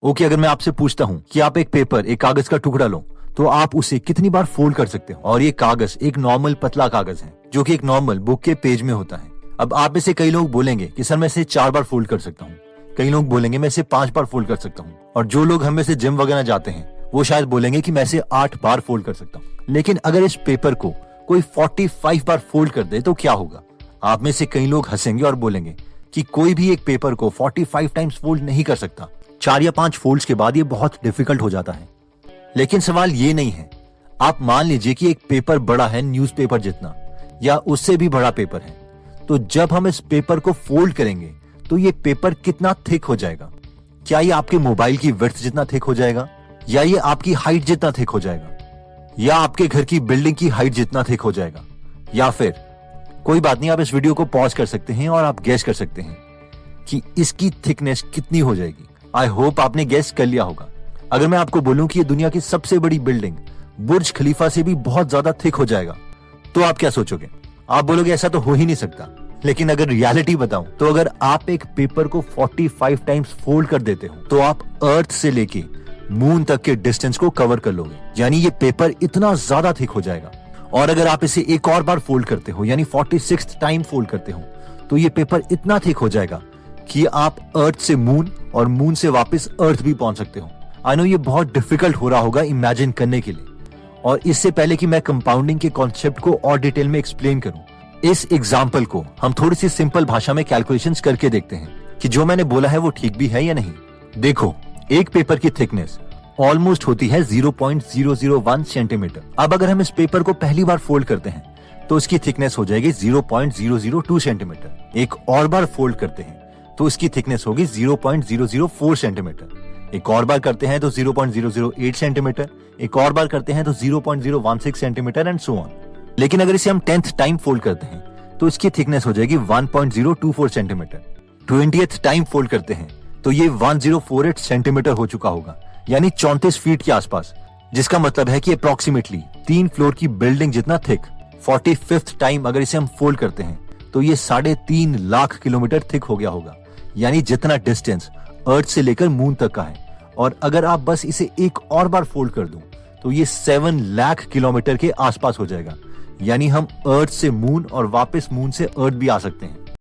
Okay, अगर मैं आपसे पूछता हूँ कि आप एक पेपर, एक कागज का टुकड़ा लो, तो आप उसे कितनी बार फोल्ड कर सकते हो? और ये कागज एक नॉर्मल पतला कागज है जो कि एक नॉर्मल बुक के पेज में होता है। अब आप में से कई लोग बोलेंगे कि सर मैं इसे 4 बार फोल्ड कर सकता हूँ, कई लोग बोलेंगे मैं इसे 5 बार फोल्ड कर सकता हूँ, और जो लोग हम में से जिम वगैरह जाते हैं वो शायद बोलेंगे कि मैं इसे 8 बार फोल्ड कर सकता हूँ। लेकिन अगर इस पेपर को कोई 45 बार फोल्ड कर दे तो क्या होगा? आप में से कई लोग हंसेंगे और बोलेंगे कि कोई भी एक पेपर को 45 टाइम्स फोल्ड नहीं कर सकता। 4 या 5 फोल्ड्स के बाद ये बहुत डिफिकल्ट हो जाता है। लेकिन सवाल ये नहीं है। आप मान लीजिए कि एक पेपर बड़ा है न्यूज़पेपर जितना, या उससे भी बड़ा पेपर है, तो जब हम इस पेपर को फोल्ड करेंगे तो ये पेपर कितना थिक हो जाएगा? क्या ये आपके मोबाइल की विड्थ जितना थिक हो जाएगा, या ये आपकी हाइट जितना थिक हो जाएगा, या आपके घर की बिल्डिंग की हाइट जितना थिक हो जाएगा? या फिर कोई बात नहीं, आप इस वीडियो को पॉज कर सकते हैं और आप गेस कर सकते हैं कि इसकी थिकनेस कितनी हो जाएगी। आई होप आपने गेस कर लिया होगा। अगर मैं आपको बोलूं कि ये दुनिया की सबसे बड़ी बिल्डिंग बुर्ज खलीफा से भी बहुत ज्यादा थिक हो जाएगा, तो आप क्या सोचोगे? आप बोलोगे ऐसा तो हो ही नहीं सकता। लेकिन अगर रियलिटी बताऊं तो अगर आप एक पेपर को 45 टाइम्स फोल्ड कर देते हो तो आप अर्थ से लेके मून तक के डिस्टेंस को कवर कर लोगे, यानी ये पेपर इतना ज्यादा थिक हो जाएगा। और अगर आप इसे एक और बार फोल्ड करते हो, यानी 46th टाइम फोल्ड करते हो, तो ये पेपर इतना थिक हो जाएगा कि आप अर्थ से मून और मून से वापस अर्थ भी पहुंच सकते हो। आई नो ये बहुत डिफिकल्ट हो रहा होगा इमेजिन करने के लिए। और इससे पहले कि मैं कंपाउंडिंग के कॉन्सेप्ट को और डिटेल में एक्सप्लेन करूं, इस एग्जाम्पल को हम थोड़ी सी सिंपल भाषा में कैलकुलेशंस करके देखते हैं कि जो मैंने बोला है वो ठीक भी है या नहीं। देखो, एक पेपर की थिकनेस ऑलमोस्ट होती है 0.001 सेंटीमीटर। अब अगर हम इस पेपर को पहली बार फोल्ड करते हैं तो इसकी थिकनेस हो जाएगी 0.002 सेंटीमीटर। एक और बार फोल्ड करते हैं तो इसकी थिकनेस होगी 0.004 सेंटीमीटर। एक और बार करते हैं तो 0.008 सेंटीमीटर। एक और बार करते हैं तो 0.016 सेंटीमीटर एंड सो ऑन। लेकिन अगर इसे हम 10th टाइम फोल्ड करते हैं तो इसकी थिकनेस हो जाएगी 1.024 सेंटीमीटर। 20th टाइम फोल्ड करते हैं तो ये 1048 सेंटीमीटर हो चुका होगा, यानी 34 फीट के आसपास, जिसका मतलब है कि अप्रोक्सीमेटली 3 फ्लोर की बिल्डिंग जितना थिक। 45th टाइम अगर इसे हम फोल्ड करते हैं तो ये 3.5 लाख किलोमीटर थिक हो गया होगा, यानी जितना डिस्टेंस अर्थ से लेकर मून तक का है। और अगर आप बस इसे एक और बार फोल्ड कर दूं तो ये 7 लाख किलोमीटर के आसपास हो जाएगा, यानी हम अर्थ से मून और वापस मून से अर्थ भी आ सकते हैं।